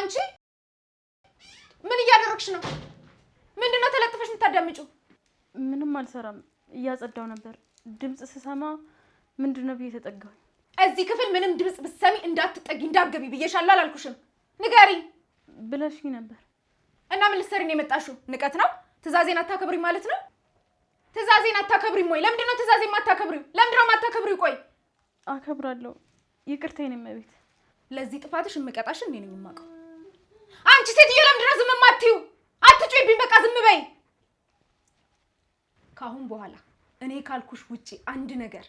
አንቺ ምን እያደረግሽ ነው? ምንድነው ተለጥፈሽ የምታዳምጪው? ምንም አልሰራም እያጸዳው ነበር ድምጽ ስሰማ ምንድነው ብዬ ተጠጋሁ እዚህ ክፍል ምንም ድምጽ ብትሰሚ እንዳትጠጊ እንዳትገቢ ብዬሻለሁ አላልኩሽም ንገሪ ብለሽኝ ነበር እና ምን ልትሰሪ ነው የመጣሽው ንቀት ነው ትእዛዜን አታከብሪ ማለት ነው ትእዛዜን አታከብሪም ወይ ለምንድነው ትእዛዜን ማታከብሪው ለምንድነው ማታከብሪው ቆይ አከብራለሁ ይቅርታዬን መቤት ለዚህ ጥፋትሽ እምቀጣሽ እኔ ነኝ የማውቀው አንቺ ሴትዮ ለምንድነው ዝም የማትይው አትጩይብኝ በቃ ዝም በይ ካሁን በኋላ እኔ ካልኩሽ ውጪ አንድ ነገር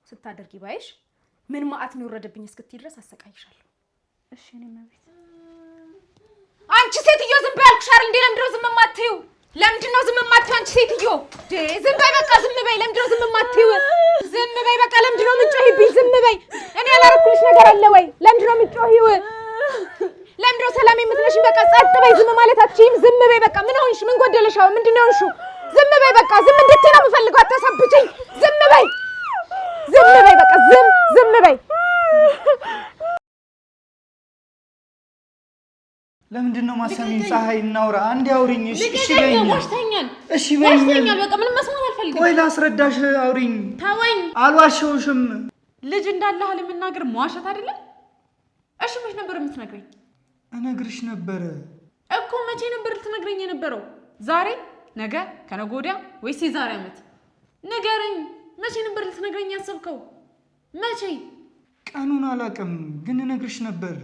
ስታደርጊ ባይሽ ምን ማአት ነው ወረደብኝ እስክትይ ድረስ አሰቃይሻለሁ እሺ እኔ መቤት አንቺ ሴትዮ ዝም በይ አልኩሽ አይደል እንዴ ለምንድነው ዝም የማትይው ለምንድነው ዝም የማትይው አንቺ ሴትዮ ዝም በይ በቃ ዝም በይ ለምንድነው ዝም የማትይው ዝም በይ በቃ ለምንድነው የምትጮሂብኝ ዝም በይ እኔ ያላረኩልሽ ነገር አለ ወይ ለምንድነው የምትጮሂው ለምንድነው ሰላም የምትነሺኝ በቃ ጸጥ በይ ዝም ማለት አትችይም ዝም በይ በቃ ምን ሆንሽ ምን ጎደለሻው ምንድነው ሆንሽ ዝም በይ በቃ ዝም እንድትይ ነው የምፈልገው አታሳብጪኝ ዝም በይ በቃ ዝም በይ ለምንድነው ማሰሚን ፀሐይ እናውራ አንድ አውሪኝ እሺ በይኝ እሺ በይኝ በቃ ምንም መስማት አልፈልግም ወይ ላስረዳሽ አውሪኝ ታወኝ አልዋሽውሽም ልጅ እንዳለ ለመናገር መዋሸት አይደለም እሺ መች ነበር የምትነግረኝ እነግርሽ ነበር እኮ መቼ ነበር ልትነግረኝ የነበረው ዛሬ ነገ ከነገ ወዲያ ወይስ የዛሬ አመት ንገረኝ መቼ ነበር ልትነግረኝ ያሰብከው መቼ ቀኑን አላውቅም ግን እነግርሽ ነበር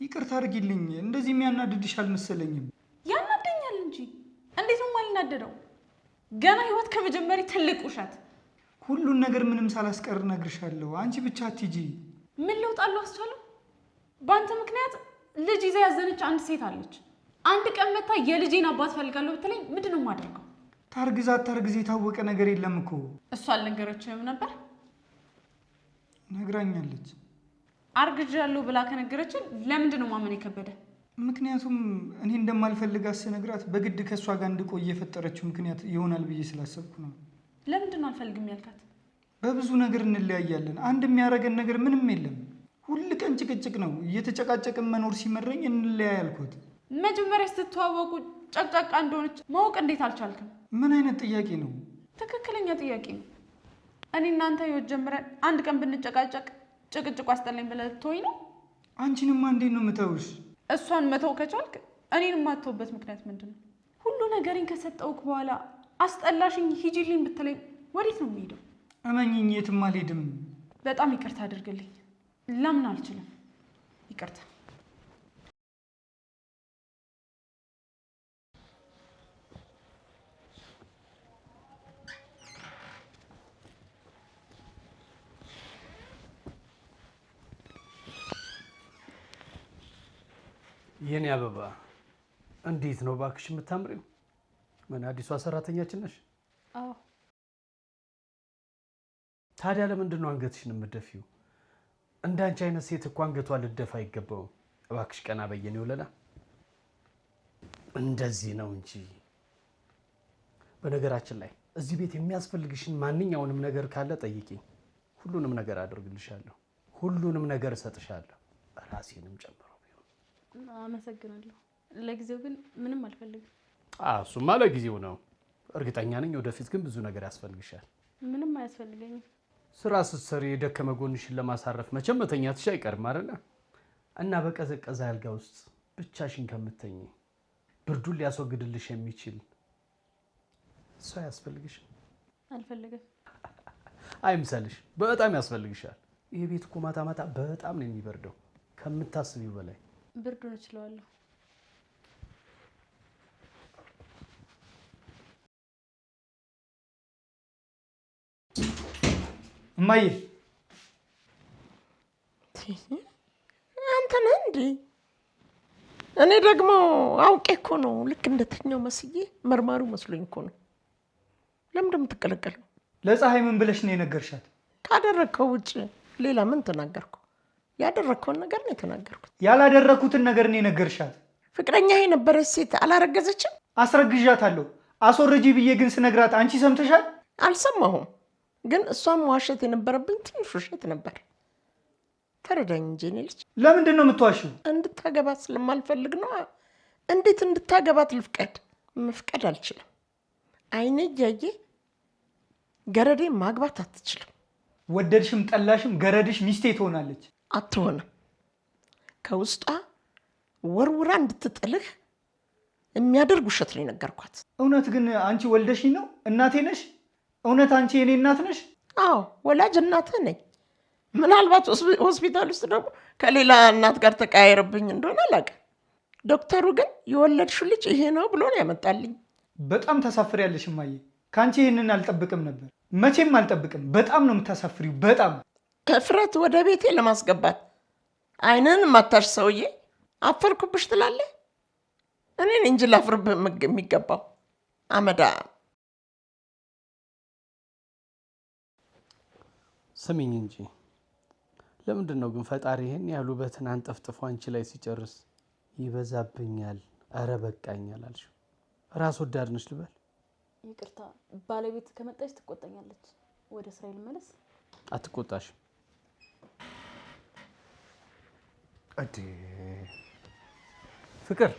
ይቅርታ አድርጊልኝ እንደዚህ የሚያናድድሽ አልመሰለኝም ያናደኛል እንጂ እንዴት ነው የማልናደደው ገና ህይወት ከመጀመሪ ትልቅ ውሸት ሁሉን ነገር ምንም ሳላስቀር እነግርሻለሁ አንቺ ብቻ አትጂ ምን ለውጣለው አስቻለው ባንተ ምክንያት ልጅ ይዛ ያዘነች አንድ ሴት አለች አንድ ቀን መታ የልጄን አባት ፈልጋለሁ ብትለኝ ምንድነው ማደርገው ታርግዝ የታወቀ ነገር የለም እኮ እሷ አልነገረችም ነበር ነግራኛለች አርግጃለሁ ብላ ከነገረችን ለምንድነው ማመን የከበደ ምክንያቱም እኔ እንደማልፈልግ አስነግራት በግድ ከሷ ጋር እንድቆይ የፈጠረችው ምክንያት ይሆናል ብዬ ስላሰብኩ ነው ለምንድነው አልፈልግም ያልካት በብዙ ነገር እንለያያለን አንድ የሚያረገን ነገር ምንም የለም ሁሉ ቀን ጭቅጭቅ ነው እየተጨቃጨቅን መኖር ሲመረኝ እንለያይ አልኩት መጀመሪያ ስትተዋወቁ ጨቅጫቃ እንደሆነች ማወቅ እንዴት አልቻልክም ምን አይነት ጥያቄ ነው ትክክለኛ ጥያቄ ነው እኔ እናንተ ህይወት ጀምረን አንድ ቀን ብንጨቃጨቅ ጭቅጭቁ አስጠላኝ ብለህ ትተወኝ ነው አንቺንማ እንዴት ነው የምተውሽ እሷን መተው ከቻልክ እኔን የማትተውበት ምክንያት ምንድነው ሁሉ ነገሬን ከሰጠውክ በኋላ አስጠላሽኝ ሂጂልኝ ብትለኝ ወዴት ነው የምሄደው እመኚኝ የትም አልሄድም በጣም ይቅርታ አድርግልኝ ለምን አልችልም ይቅርታ የኔ አበባ እንዴት ነው ባክሽ የምታምሪው ምን አዲሷ ሰራተኛችን ነሽ አዎ ታዲያ ለምንድን ነው አንገትሽን የምትደፊው እንዳንቺ አይነት ሴት እኮ አንገቷ ልደፋ አይገባውም እባክሽ ቀና በየኔ ወለላ እንደዚህ ነው እንጂ በነገራችን ላይ እዚህ ቤት የሚያስፈልግሽን ማንኛውንም ነገር ካለ ጠይቂኝ ሁሉንም ነገር አደርግልሻለሁ ሁሉንም ነገር እሰጥሻለሁ ራሴንም ጨምሮ አመሰግናለሁ ለጊዜው ግን ምንም አልፈልግም እሱማ ለጊዜው ነው እርግጠኛ ነኝ ወደፊት ግን ብዙ ነገር ያስፈልግሻል ምንም አያስፈልገኝም ስራ ስትሰሪ የደከመ ጎንሽን ለማሳረፍ መቼም መተኛትሽ አይቀርም አይደል እና በቀዘቀዘ አልጋ ውስጥ ብቻሽን ከምትተኚ ብርዱን ሊያስወግድልሽ የሚችል ሰው ያስፈልግሽ አልፈልግም አይምሰልሽ በጣም ያስፈልግሻል ይሄ ቤት እኮ ማታ ማታ በጣም ነው የሚበርደው ከምታስቢው በላይ ብርዱን እችላለሁ እማዬ አንተ ነህ እንዴ እኔ ደግሞ አውቄ እኮ ነው ልክ እንደተኛው መስዬ መርማሪው መስሎኝ እኮ ነው ለምን የምትቀለቀለው ለፀሐይ ምን ብለሽ ነው የነገርሻት ካደረከው ውጭ ሌላ ምን ተናገርኩ ያደረከውን ነገር ነው የተናገርኩት ያላደረኩትን ነገር ነው የነገርሻት ፍቅረኛ የነበረች ሴት አላረገዘችም አስረግዣታለሁ አስወርጂ ብዬ ግን ስነግራት አንቺ ሰምተሻል አልሰማሁም ግን እሷም ዋሸት የነበረብኝ ትንሽ ውሸት ነበር ተረዳኝ እንጂ እኔ ልጅ። ለምንድን ነው የምትዋሺው? እንድታገባት ስለማልፈልግ ነው። እንዴት እንድታገባት ልፍቀድ? መፍቀድ አልችልም። አይኔ እያየ ገረዴ ማግባት አትችልም። ወደድሽም ጠላሽም ገረድሽ ሚስቴ ትሆናለች። አትሆንም። ከውስጧ ወርውራ እንድትጥልህ የሚያደርግ ውሸት ነው የነገርኳት። እውነት ግን አንቺ ወልደሽኝ ነው? እናቴ ነሽ? እውነት አንቺ የኔ እናት ነሽ? አዎ ወላጅ እናትህ ነኝ። ምናልባት ሆስፒታል ውስጥ ደግሞ ከሌላ እናት ጋር ተቀያየረብኝ እንደሆነ አላውቅም። ዶክተሩ ግን የወለድሽው ልጅ ይሄ ነው ብሎ ነው ያመጣልኝ። በጣም ታሳፍሪያለሽ እማዬ። ከአንቺ ይህንን አልጠብቅም ነበር፣ መቼም አልጠብቅም። በጣም ነው የምታሳፍሪው። በጣም እፍረት ወደ ቤቴ ለማስገባት አይንን ማታሽ ሰውዬ አፈርኩብሽ ትላለህ። እኔን እንጂ ላፍርብህ የሚገባው አመዳ። ስሚኝ እንጂ ለምንድን ነው ግን ፈጣሪ ይሄን ያህል ውበትን አንጠፍጥፎ አንቺ ላይ ሲጨርስ ይበዛብኛል፣ ኧረ በቃኛል አልሽው? ራስ ወዳድ ነሽ ልበል? ይቅርታ፣ ባለቤት ከመጣች ትቆጣኛለች። ወደ ስራ ልመለስ። አትቆጣሽ አዲ ፍቅር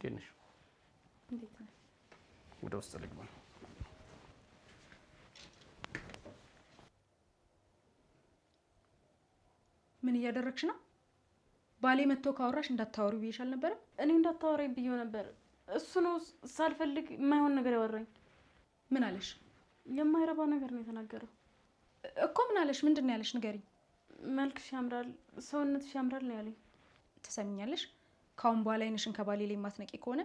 ትንሽ ወደ ውስጥ ልግባ። ምን እያደረግሽ ነው? ባሌ መጥቶ ካወራሽ እንዳታወሪ ብዬሻል ነበር። እኔ እንዳታወራኝ ብዬው ነበር። እሱ ነው ሳልፈልግ የማይሆን ነገር ያወራኝ። ምን አለሽ? የማይረባ ነገር ነው የተናገረው እኮ። ምን አለሽ? ምንድን ነው ያለሽ? ንገሪኝ። መልክሽ ያምራል፣ ሰውነትሽ ያምራል ነው ያለኝ። ትሰሚኛለሽ? ካሁን በኋላ አይንሽን ከባሌ ላይ የማትነቂ ከሆነ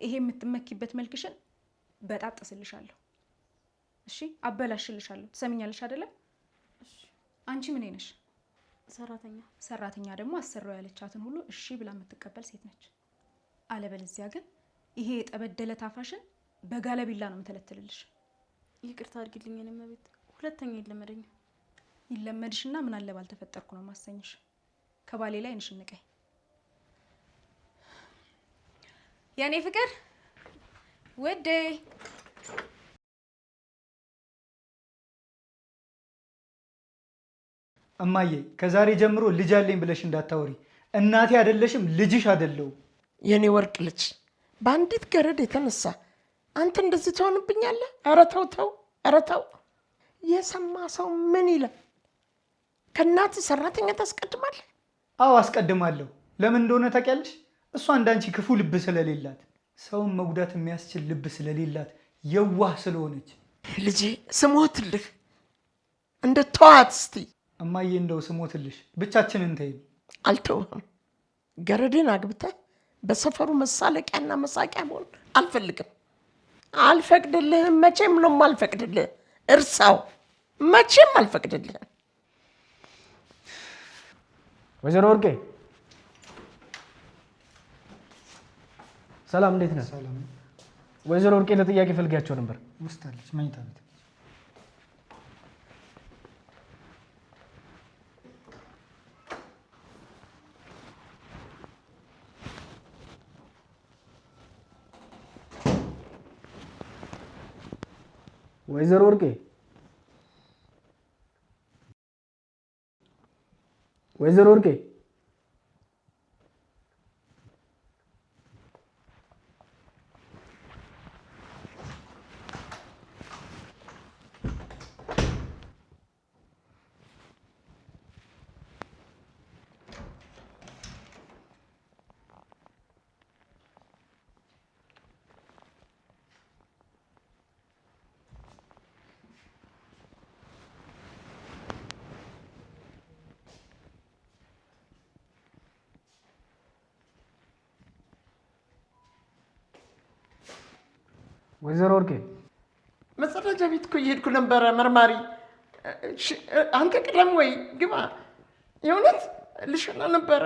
ይሄ የምትመኪበት መልክሽን በጣጥስልሻለሁ። እሺ? አበላሽልሻለሁ። ትሰሚኛለሽ አይደለ? እሺ። አንቺ ምን ነሽ? ሰራተኛ። ሰራተኛ ደግሞ አሰራው ያለቻትን ሁሉ እሺ ብላ የምትቀበል ሴት ነች። አለበለዚያ ግን ይሄ የጠበደለ ታፋሽን በጋለ ቢላ ነው የምተለትልልሽ። ይቅርታ አድርጊልኝ እኔ መቤት፣ ሁለተኛ ይለመደኝ። ይለመድሽና ምን አለ ባልተፈጠርኩ ነው ማሰኝሽ። ከባሌ ላይ አይንሽን ንቀይ የኔ ፍቅር ውዴ። እማዬ ከዛሬ ጀምሮ ልጅ አለኝ ብለሽ እንዳታወሪ። እናቴ አይደለሽም፣ ልጅሽ አይደለሁ። የኔ ወርቅ ልጅ፣ በአንዲት ገረድ የተነሳ አንተ እንደዚህ ትሆንብኛለህ? ኧረ ተው ተው፣ ኧረ ተው። የሰማ ሰው ምን ይላል? ከእናት ሰራተኛ ታስቀድማለህ? አዎ አስቀድማለሁ። ለምን እንደሆነ ታውቂያለሽ? እሷ እንዳንቺ ክፉ ልብ ስለሌላት፣ ሰውን መጉዳት የሚያስችል ልብ ስለሌላት፣ የዋህ ስለሆነች። ልጄ ስሞትልህ እንደ ተዋት እስቲ። እማዬ እንደው ስሞትልሽ ብቻችንን ተይኝ። አልተውህም። ገረዴን አግብተህ በሰፈሩ መሳለቂያና መሳቂያ መሆን አልፈልግም። አልፈቅድልህም። መቼም ነው አልፈቅድልህ። እርሳው። መቼም አልፈቅድልህም። ወይዘሮ ወርቄ ሰላም፣ እንዴት ነህ? ሰላም። ወይዘሮ ወርቄ ለጥያቄ ፈልጊያቸው ነበር። ውስጥ አለች፣ መኝታ ቤት። ወይዘሮ ወርቄ ወይዘሮ ወርቄ ወይዘሮ ወርቄ መጸዳጃ ቤት እኮ እየሄድኩ ነበረ። መርማሪ አንተ ቅደም ወይ ግባ። የእውነት ልሸና ነበረ።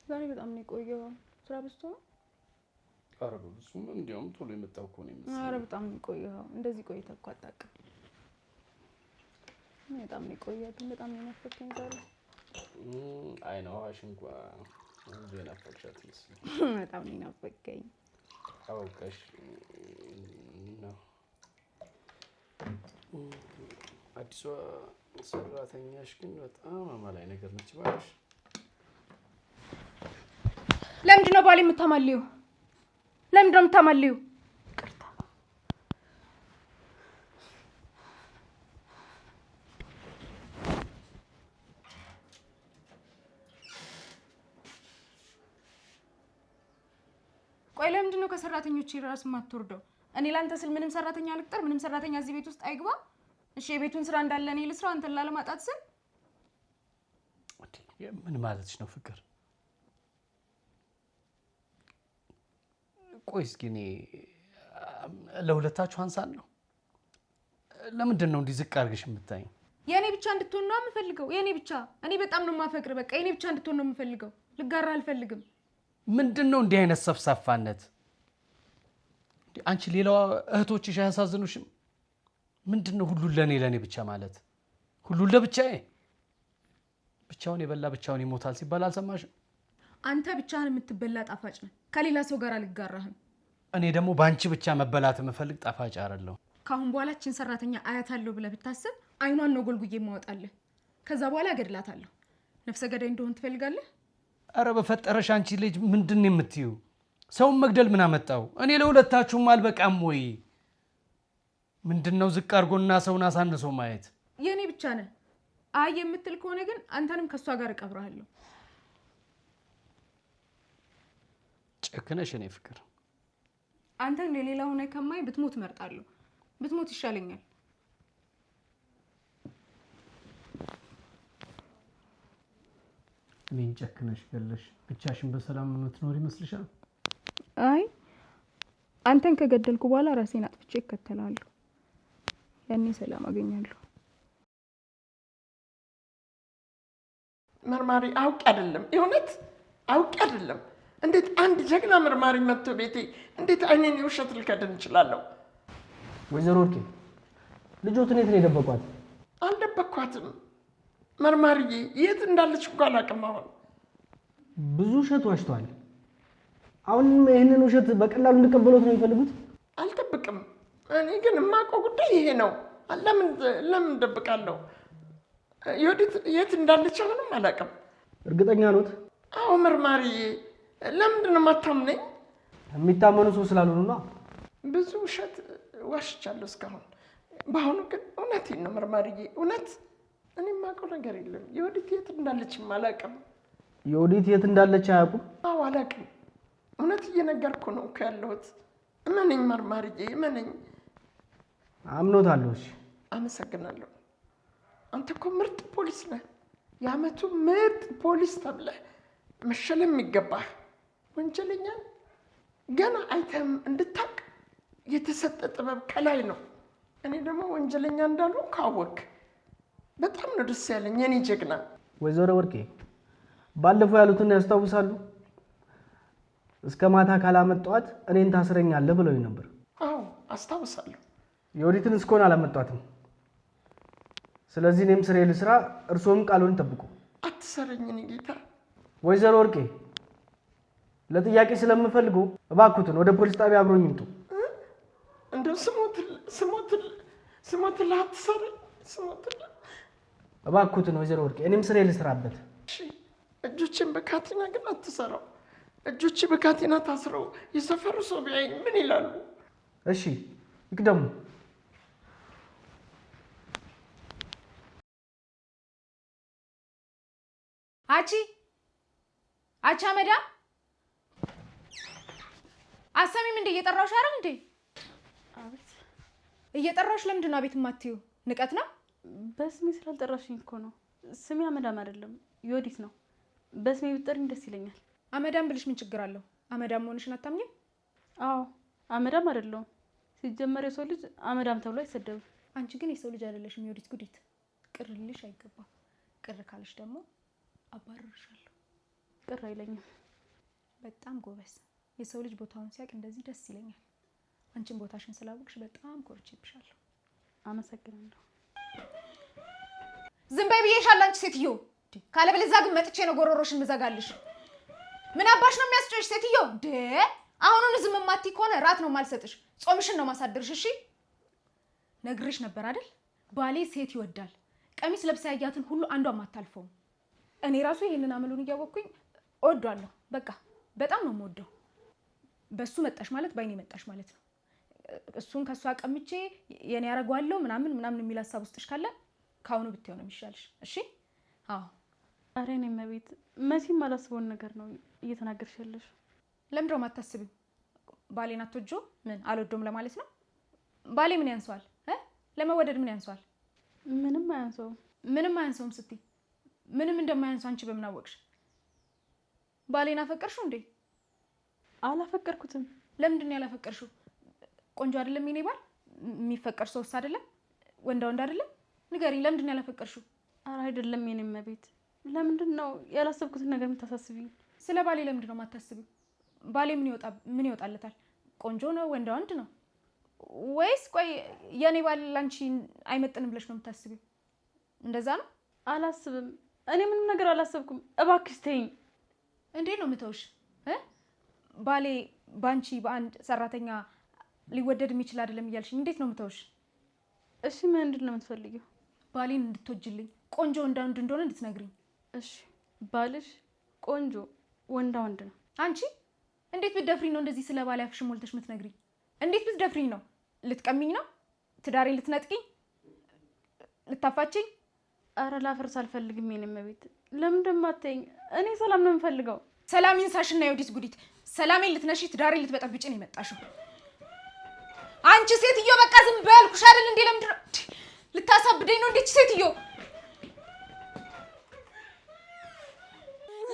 ዛሬ በጣም ነው የቆየው። ስራ በዝቶ ነው? ኧረ በብዙም እንዲያውም ቶሎ የመጣው እኮ ነው የሚመስለው። ኧረ በጣም ነው የቆየው። እንደዚህ ቆይተህ እኮ አታውቅም። በጣም ነው የቆየው፣ ግን በጣም ነው የናፈቀኝ ዛሬ። አይ ነው አሽ እንኳን ዜና ፈክሻት ይመስል በጣም ነው ናፈቀኝ። አውቀሽ ነው አዲሷ ሰራተኛሽ ግን በጣም አማላይ ነገር ነች ባልሽ። ለምንድን ነው ባል የምታማልዩ? ለምንድን ነው የምታማልዩ? ቆይ ለምንድን ነው ከሰራተኞች ራስ የማትወርደው? እኔ ላንተ ስል ምንም ሰራተኛ ልቅጠር፣ ምንም ሰራተኛ እዚህ ቤት ውስጥ አይግባ። እሺ የቤቱን ስራ እንዳለ እኔ ልስራ፣ አንተን ላለማጣት ስል። ምን ማለትሽ ነው ፍቅር? ቆይ እስኪ እኔ ለሁለታችሁ አንሳን ነው? ለምንድን ነው እንዲህ ዝቅ አድርገሽ የምታይኝ? የኔ ብቻ እንድትሆን ነው የምፈልገው። የኔ ብቻ። እኔ በጣም ነው የማፈቅር። በቃ የኔ ብቻ እንድትሆን ነው የምፈልገው። ልጋራ አልፈልግም። ምንድን ነው እንዲህ አይነት ሰፍሳፋነት? አንቺ ሌላው እህቶችሽ አያሳዝኑሽም? ምንድን ነው ሁሉ ለኔ ብቻ ማለት? ሁሉ ለብቻዬ? ብቻውን የበላ ብቻውን ይሞታል ሲባል አልሰማሽም? አንተ ብቻህን የምትበላ ጣፋጭ ነህ። ከሌላ ሰው ጋር አልጋራህም። እኔ ደግሞ በአንቺ ብቻ መበላት የምፈልግ ጣፋጭ አይደለሁ። ካሁን በኋላ እችን ሰራተኛ አያታለሁ ብለህ ብታስብ አይኗን ነው ጎልጉዬ የማወጣልህ። ከዛ በኋላ እገድላታለሁ። ነፍሰ ገዳይ እንደሆን ትፈልጋለህ? አረ በፈጠረሽ አንቺ ልጅ ምንድን ነው የምትዩ? ሰውን መግደል ምን አመጣው? እኔ ለሁለታችሁም አልበቃም ወይ? ምንድነው ዝቅ አድርጎና ሰውን አሳንሶ ማየት? የኔ ብቻ ነህ። አይ የምትል ከሆነ ግን አንተንም ከሷ ጋር እቀብራለሁ። ጨክነሽ እኔ ፍቅር አንተን ለሌላ ሆነ ከማይ ብትሞት እመርጣለሁ። ብትሞት ይሻለኛል። እኔን ጨክነሽ ገለሽ ብቻሽን በሰላም የምትኖር ይመስልሻል? አይ አንተን ከገደልኩ በኋላ ራሴን አጥፍቼ እከተላለሁ። ያኔ ሰላም አገኛለሁ። መርማሪ አውቄ አይደለም፣ እውነት አውቄ አይደለም። እንዴት አንድ ጀግና መርማሪ መጥቶ ቤቴ እንዴት አይኔን የውሸት ልከድን እችላለሁ? ወይዘሮ ወርቄ ልጆትን የት ነው የደበቋት? አልደበኳትም መርማሪዬ፣ የት እንዳለች እንኳን አላውቅም። አሁን ብዙ ውሸት ዋሽቷል። አሁን ይህንን ውሸት በቀላሉ እንድቀበሉት ነው የሚፈልጉት? አልደብቅም። እኔ ግን የማውቀው ጉዳይ ይሄ ነው። ለምን ደብቃለሁ? ዮዲት የት እንዳለች አሁንም አላውቅም። እርግጠኛ ኖት? አዎ መርማሪዬ። ለምንድን ነው የማታምነኝ? የሚታመኑ ሰው ስላልሆኑ ነው። ብዙ ውሸት ዋሽቻለሁ እስካሁን። በአሁኑ ግን እውነቴን ነው መርማሪዬ፣ እውነት። እኔ የማውቀው ነገር የለም። ዮዲት የት እንዳለችም አላውቅም። ዮዲት የት እንዳለች አያውቁም? አዎ አላውቅም። እውነት እየነገርኩ ነው እኮ ያለሁት። እመነኝ መርማሪዬ፣ እመነኝ። አምኖታለሁ። እሺ አመሰግናለሁ። አንተ እኮ ምርጥ ፖሊስ ነህ። የዓመቱ ምርጥ ፖሊስ ተብለህ መሸለም የሚገባህ። ወንጀለኛ ገና አይተህም እንድታውቅ የተሰጠ ጥበብ ከላይ ነው። እኔ ደግሞ ወንጀለኛ እንዳልሆንኩ ካወቅክ በጣም ነው ደስ ያለኝ የኔ ጀግና። ወይዘሮ ወርቄ ባለፈው ያሉትን ያስታውሳሉ? እስከ ማታ ካላመጣኋት እኔን ታስረኛለህ ብለውኝ ነበር። አዎ አስታውሳለሁ። ዮዲትን እስካሁን አላመጣትም። ስለዚህ እኔም ስሬ ልስራ፣ እርሶም ቃሉን ጠብቁ። አትሰረኝ እኔ ጌታ። ወይዘሮ ወርቄ ለጥያቄ ስለምፈልጉ እባክዎትን ወደ ፖሊስ ጣቢያ አብሮኝ ይምጡ። እንደው ስሞትል አትሰረኝ፣ ስሞትል እባክዎትን ወይዘሮ ወርቄ እኔም ስሬ ልስራበት። እሺ እጆቼን በካቴና ግን አትሰራው። እጆቼ በካቴና ታስረው የሰፈሩ ሰው ቢያይ ምን ይላሉ? እሺ ይቅደሙ። አቻ መዳም አሰሚም እንደ እየጠራውሽ አይደል እንዴ? አቤት። እየጠራውሽ ለምንድን ነው አቤት የማትዩ? ንቀት ነው? በስሜ ስላልጠራሽኝ እኮ ነው። ስሜ አመዳም አይደለም ዮዲት ነው። በስሜ ብትጠሪኝ ደስ ይለኛል። አመዳም ብልሽ ምን ችግር አለው? አመዳም መሆንሽን አታምኚም? አዎ አመዳም አይደለሁም። ሲጀመር የሰው ልጅ አመዳም ተብሎ አይሰደብም። አንቺ ግን የሰው ልጅ አይደለሽም ዮዲት። ጉዲት ቅርልሽ አይገባም። ቅር ካለሽ ደግሞ አባርርሻለሁ። ቅር አይለኝም። በጣም ጎበዝ። የሰው ልጅ ቦታውን ሲያውቅ እንደዚህ ደስ ይለኛል። አንቺን ቦታሽን ስላወቅሽ በጣም ኮርቼብሻለሁ። አመሰግናለሁ። ዝም በይ ብዬሻለሁ አንቺ ሴትዮ። ካለበለዚያ ግን መጥቼ ነው ጎሮሮሽን ምዘጋልሽ። ምን አባሽ ነው የሚያስጨሽ ሴትዮ? አሁኑን ዝም ማትይ ከሆነ ራት ነው ማልሰጥሽ፣ ጾምሽን ነው ማሳደርሽ። እሺ ነግሬሽ ነበር አይደል? ባሌ ሴት ይወዳል። ቀሚስ ለብሳ ያያትን ሁሉ አንዷም አታልፈውም። እኔ ራሱ ይሄንን አመሉን እያወቅኩኝ እወዷለሁ። በቃ በጣም ነው የምወደው። በሱ መጣሽ ማለት ባይኔ መጣሽ ማለት ነው። እሱን ከሷ ቀምቼ የኔ ያረጋዋለሁ ምናምን የሚል ሀሳብ ውስጥሽ ካለ ካሁኑ ብትይው ነው የሚሻልሽ። እሺ? አዎ። ኧረ እኔ መቤት መቼም አላስበውን ነገር ነው እየተናገርሽ ያለሽ። ለምንድን ነው የማታስቢው? ባሌን አትወጂው? ምን አልወደውም ለማለት ነው? ባሌ ምን ያንሰዋል? ለመወደድ ምን ያንሰዋል? ምንም አያንሰውም። ምንም አያንሰውም ስትይ ምንም እንደማያንሰው አንቺ በምን አወቅሽ? ባሌን አፈቀርሽው እንዴ? አላፈቀርኩትም። ለምንድን ነው ያላፈቀርሽው? ቆንጆ አይደለም የኔ ባል? የሚፈቀር ሰውስ አይደለም? ወንዳ አይደለም? ንገሪኝ፣ ለምንድን ነው ያላፈቀርሽው? ኧረ አይደለም የኔ መቤት። ለምንድን ነው ያላሰብኩትን ነገር የምታሳስቢኝ? ስለ ባሌ ለምንድን ነው የማታስቢው? ባሌ ምን ይወጣለታል? ቆንጆ ነው? ወንድ ነው? ወይስ ቆይ የኔ ባል ላንቺ አይመጥንም ብለሽ ነው የምታስቢው? እንደዛ ነው? አላስብም። እኔ ምንም ነገር አላሰብኩም። እባክሽ ተይኝ። እንዴት ነው የምተውሽ? ባሌ ባንቺ በአንድ ሰራተኛ ሊወደድ የሚችል አይደለም እያልሽኝ እንዴት ነው የምተውሽ? እሺ ምንድን ነው የምትፈልጊው? ባሌን እንድትወጂልኝ፣ ቆንጆ ወንድ እንደሆነ እንድትነግሪኝ። እሺ ባልሽ ቆንጆ ወንድ ነው። አንቺ እንዴት ብትደፍሪኝ ነው እንደዚህ ስለ ባሌ አፍሽን ሞልተሽ የምትነግሪኝ? እንዴት ብትደፍሪኝ ነው? ልትቀሚኝ ነው? ትዳሬን ልትነጥቂኝ? ልታፋችኝ? አረ ላፈርስ አልፈልግም የኔ መቤት። ለምንድን ማትይኝ? እኔ ሰላም ነው የምፈልገው። ሰላም ይንሳሽና የወዲት ጉዲት ሰላሜን ልትነሺ ትዳሬን ልትበጠብጪ ነው የመጣሽው። አንቺ ሴትዮ በቃ ዝም በይ አልኩሽ አይደል እንዴ? ለምንድን ነው ልታሳብደኝ ነው እንዴ ሴትዮ?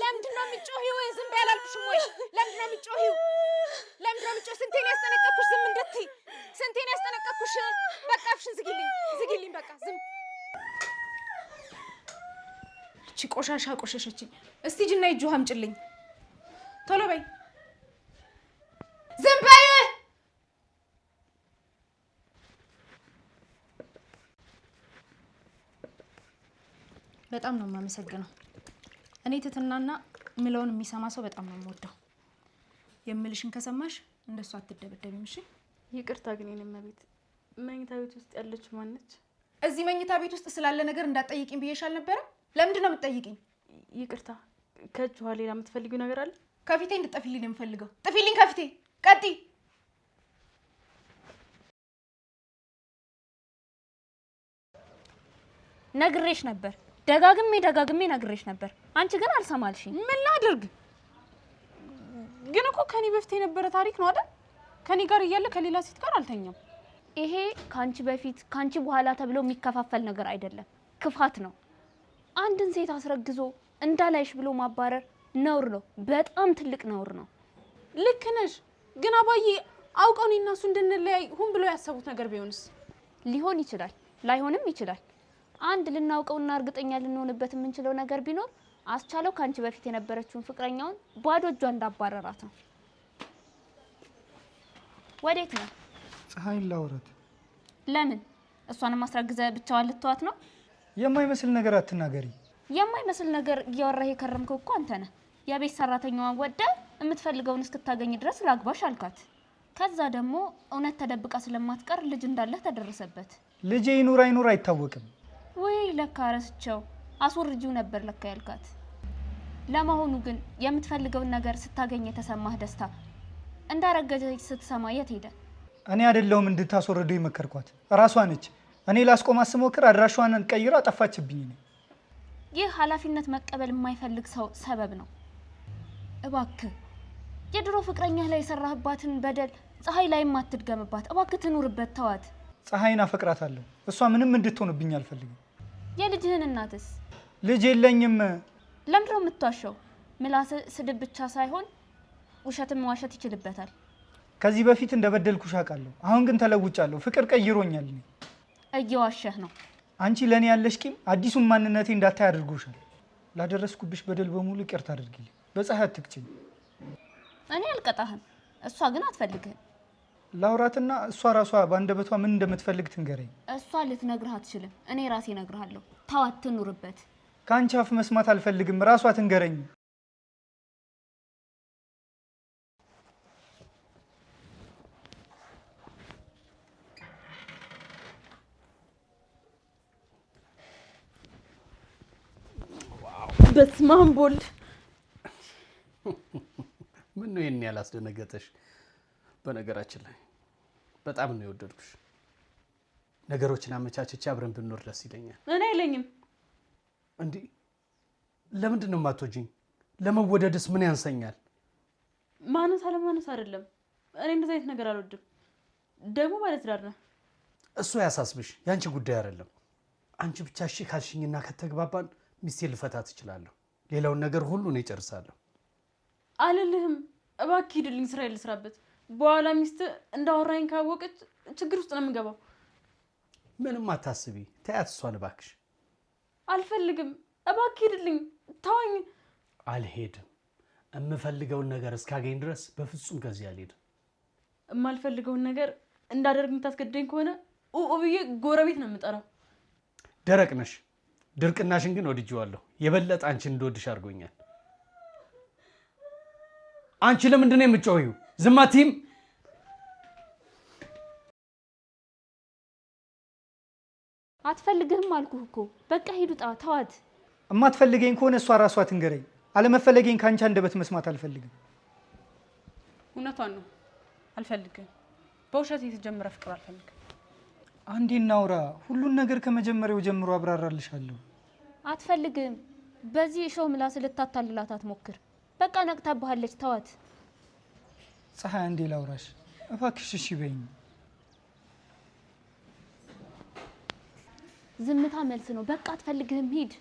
ለምንድን ነው የምትጮሂው? ዝም በይ አላልኩሽም ወይ? ለምንድን ነው የምትጮሂው? ስንቴ ነው ያስጠነቀቅኩሽ ዝም እንድትይ? ስንቴ ነው ያስጠነቀቅኩሽ? በቃ አፍሽን ዝጊልኝ በቃ ዝም። እቺ ቆሻሻ ቆሸሸችኝ። እስቲ ሂጂና የእጅ ውሃ አምጪልኝ ቶሎ በይ። ዝም በይ። በጣም ነው የማመሰግነው። እኔ ትትናና ምለውን የሚሰማ ሰው በጣም ነው የምወደው። የምልሽን ከሰማሽ እንደሱ አትደበደብም። እሺ? ይቅርታ ግን የኔ መቤት፣ መኝታ ቤት ውስጥ ያለችው ማነች? እዚህ መኝታ ቤት ውስጥ ስላለ ነገር እንዳትጠይቂኝ ብዬሻል ነበረ። ለምንድን ነው የምትጠይቂኝ? ይቅርታ። ከእጅ ውሃ ሌላ የምትፈልጊው ነገር አለ? ከፊቴ እንድትጠፊልኝ ነው የምፈልገው። ጥፊልኝ ከፊቴ። ቀጥይ። ነግሬሽ ነበር፣ ደጋግሜ ነግሬሽ ነበር። አንቺ ግን አልሰማልሽኝ። ምን ላድርግ? ግን እኮ ከኔ በፊት የነበረ ታሪክ ነው አይደል? ከኔ ጋር እያለ ከሌላ ሴት ጋር አልተኛም። ይሄ ካንቺ በፊት ካንቺ በኋላ ተብሎ የሚከፋፈል ነገር አይደለም፣ ክፋት ነው። አንድን ሴት አስረግዞ እንዳላይሽ ብሎ ማባረር ነውር ነው፣ በጣም ትልቅ ነውር ነው። ልክ ነሽ። ግን አባዬ አውቀው እኔና እሱ እንድንለያይ ሁን ብሎ ያሰቡት ነገር ቢሆንስ? ሊሆን ይችላል፣ ላይሆንም ይችላል። አንድ ልናውቀውና እርግጠኛ ልንሆንበት የምንችለው ነገር ቢኖር አስቻለው ካንቺ በፊት የነበረችውን ፍቅረኛውን ባዶ እጇ እንዳባረራት ነው። ወዴት ነው? ፀሐይን ላውራት። ለምን? እሷን ማስረግዘ ብቻዋን ልትዋት ነው? የማይመስል ነገር አትናገሪ። የማይመስል ነገር እያወራህ የከረምከው እኮ አንተ ነህ። የቤት ሰራተኛዋን ወደ የምትፈልገውን እስክታገኝ ድረስ ላግባሽ አልካት። ከዛ ደግሞ እውነት ተደብቃ ስለማትቀር ልጅ እንዳለህ ተደረሰበት። ልጄ ይኑር አይኑር አይታወቅም። ወይ ለካ ረስቸው አስወርጂው ነበር ለካ ያልካት። ለመሆኑ ግን የምትፈልገውን ነገር ስታገኝ የተሰማህ ደስታ እንዳረገዘች ስትሰማ የት ሄደ? እኔ አይደለሁም እንድታስወርደው የመከርኳት፣ እራሷ ነች። እኔ ላስቆማት ስሞክር አድራሿን ቀይራ ጠፋችብኝ። ይህ ኃላፊነት መቀበል የማይፈልግ ሰው ሰበብ ነው። እባክህ የድሮ ፍቅረኛ ላይ የሰራህባትን በደል ፀሐይ ላይ ማትድገምባት። እባክህ ትኑርበት፣ ተዋት። ፀሐይን አፈቅራታለሁ። እሷ ምንም እንድትሆንብኝ አልፈልግም። የልጅህን እናትስ? ልጅ የለኝም። ለምንድነው የምትዋሸው? ምላስ ስድብ ብቻ ሳይሆን ውሸትም መዋሸት ይችልበታል። ከዚህ በፊት እንደበደልኩሽ አውቃለሁ። አሁን ግን ተለውጫለሁ። ፍቅር ቀይሮኛል። እየዋሸህ ነው። አንቺ ለኔ ያለሽ ቂም አዲሱን ማንነቴ እንዳታይ አድርጎሻል። ላደረስኩብሽ በደል በሙሉ ይቅርታ አድርጊልኝ። በፀሐይ አትቅጭኝ። እኔ አልቀጣህም፣ እሷ ግን አትፈልግህም። ላውራትና እሷ ራሷ በአንደበቷ ምን እንደምትፈልግ ትንገረኝ። እሷ ልትነግርህ አትችልም። እኔ ራሴ እነግርሃለሁ። ተዋት፣ ትኑርበት። ከአንቺ አፍ መስማት አልፈልግም። ራሷ ትንገረኝ። በስመ አብ ወልድ። ምን ነው ይሄን ያላስደነገጠሽ? በነገራችን ላይ በጣም ነው የወደድኩሽ። ነገሮችን አመቻችቼ አብረን ብንኖር ደስ ይለኛል። እኔ አይለኝም። እንዴ ለምንድን ነው የማትወጂኝ? ለመወደድስ ምን ያንሰኛል? ማነስ አለማነስ አይደለም። እኔ እንደዚህ አይነት ነገር አልወድም። ደግሞ ማለት ዳር ነው። እሱ ያሳስብሽ፣ ያንቺ ጉዳይ አይደለም። አንቺ ብቻ እሺ ካልሽኝና ከተግባባን ሚስቴ ልፈታት እችላለሁ። ሌላውን ነገር ሁሉ ነው እጨርሳለሁ። አልልህም። እባክህ ሂድልኝ፣ ስራ ልስራበት። በኋላ ሚስት እንዳወራኝ ካወቀች ችግር ውስጥ ነው የምገባው። ምንም አታስቢ፣ ተያት እሷን እባክሽ። አልፈልግም። እባክህ ሂድልኝ፣ ተወኝ። አልሄድም። የምፈልገውን ነገር እስካገኝ ድረስ በፍጹም ከዚህ አልሄድም። የማልፈልገውን ነገር እንዳደርግ የምታስገድደኝ ከሆነ ብዬ ጎረቤት ነው የምጠራው። ደረቅ ነሽ። ድርቅናሽን ግን ወድጄዋለሁ። የበለጠ አንቺን እንድወድሽ አድርጎኛል። አንቺ ለምንድን ነው የምትጮሂው? ዝም አትይም? አትፈልግህም አልኩህ እኮ። በቃ ሂዱ፣ ተዋት። እማትፈልገኝ ከሆነ እሷ ራሷ ትንገረኝ። አለመፈለገኝ ከአንቺ አንደበት መስማት አልፈልግም። እውነቷን ነው። አልፈልግም። በውሸት የተጀመረ ፍቅር አልፈልግም። አንዴ እናውራ። ሁሉን ነገር ከመጀመሪያው ጀምሮ አብራራልሻለሁ። አትፈልግም። በዚህ እሾህ ምላስ ልታታልላት አትሞክር። በቃ ነቅታብሃለች፣ ተዋት። ፀሐይ፣ አንዴ ላውራሽ እባክሽ። እሺ በይኝ። ዝምታ መልስ ነው። በቃ አትፈልግህም፣ ሂድ።